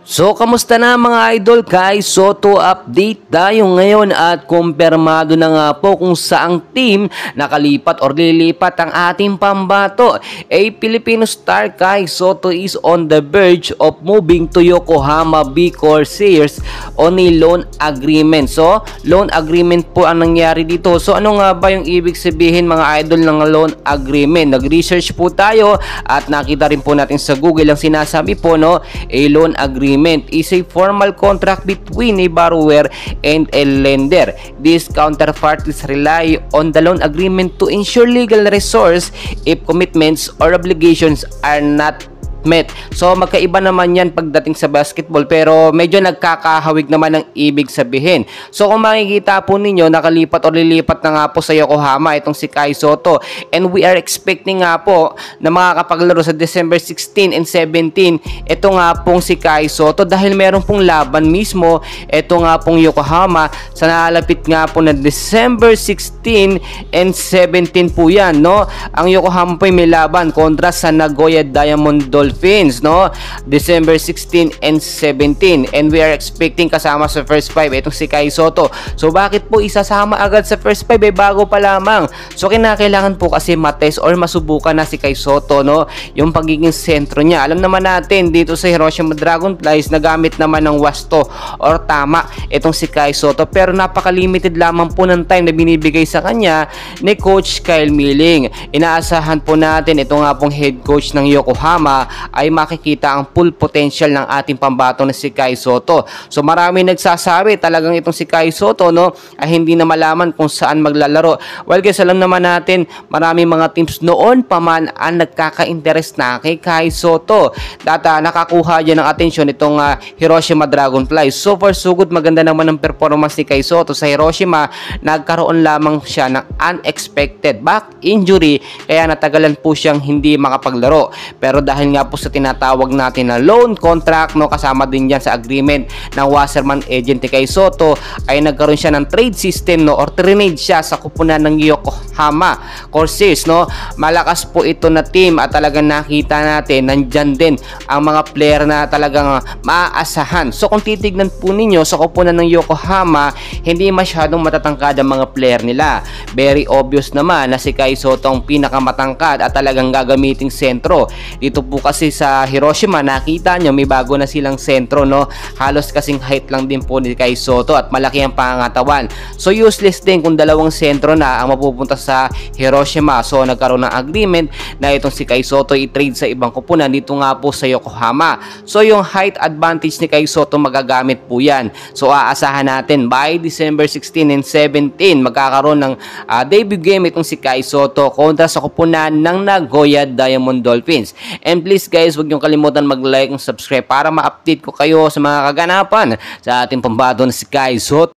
So, kamusta na mga idol? Kai Soto update tayo ngayon at kumpirmado na nga po kung saang team nakalipat or lilipat ang ating pambato. Filipino star Kai Soto is on the verge of moving to Yokohama B Corsairs on a loan agreement. So, loan agreement po ang nangyari dito. So, ano nga ba yung ibig sabihin mga idol ng loan agreement? Nag-research po tayo at nakita rin po natin sa Google ang sinasabi po, no? A loan agreement is a formal contract between a borrower and a lender. These counterparties rely on the loan agreement to ensure legal recourse if commitments or obligations are not met. So magkaiba naman yan pagdating sa basketball, pero medyo nagkakahawig naman ang ibig sabihin. So kung makikita po ninyo, nakalipat o lilipat na nga po sa Yokohama itong si Kai Soto, and we are expecting nga po na makakapaglaro sa December 16 and 17 ito nga pong si Kai Soto, dahil meron pong laban mismo ito nga pong Yokohama sa nalalapit nga po na December 16 and 17 po yan, no? Ang Yokohama po may laban kontra sa Nagoya Diamond Dolphins, no? December 16 and 17, and we are expecting kasama sa first 5 itong si Kai Soto. So bakit po isasama agad sa first 5? Bago pa lamang. So kinakailangan po kasi matest or masubukan na si Kai Soto, no? Yung pagiging sentro niya. Alam naman natin dito sa Hiroshima Dragonflies nagamit naman ng wasto or tama itong si Kai Soto, pero napaka-limited lamang po ng time na binibigay sa kanya ni Coach Kyle Milling. Inaasahan po natin ito nga pong head coach ng Yokohama ay makikita ang full potential ng ating pambato na si Kai Soto. So marami nagsasabi talagang itong si Kai Soto, no, ay hindi na malaman kung saan maglalaro. Well guys, alam naman natin marami mga teams noon pa man ang nagkaka-interest na kay Kai Soto. Data nakakuha dyan ng atensyon itong Hiroshima Dragonflies. So far so good, maganda naman ang performance ni Kai Soto sa Hiroshima. Nagkaroon lamang siya ng unexpected back injury, kaya natagalan po siyang hindi makapaglaro. Pero dahil nga po sa tinatawag natin na loan contract, no, kasama din yan sa agreement ng Wasserman agent ni Kai Soto, ay nagkaroon siya ng trade system, no, or trade siya sa kupunan ng Yokohama Corsairs, no. Malakas po ito na team at talagang nakita natin nandyan din ang mga player na talagang maaasahan. So kung titignan po ninyo sa kupunan ng Yokohama, hindi masyadong matatangkad ang mga player nila. Very obvious naman na si Kai Soto ang pinakamatangkad at talagang gagamiting sentro. Dito po kasi sa Hiroshima, nakita nyo may bago na silang sentro, no? Halos kasing height lang din po ni Kai Soto at malaki ang pangangatawan. So useless din kung dalawang sentro na ang mapupunta sa Hiroshima. So nagkaroon ng agreement na itong si Kai Soto i-trade sa ibang kupunan dito nga po sa Yokohama. So yung height advantage ni Kai Soto magagamit po yan. So aasahan natin by December 16 and 17 magkakaroon ng debut game itong si Kai Soto kontra sa kupunan ng Nagoya Diamond Dolphins. And please guys, huwag niyong kalimutan mag-like and subscribe para ma-update ko kayo sa mga kaganapan sa ating pambato na si Kai Soto.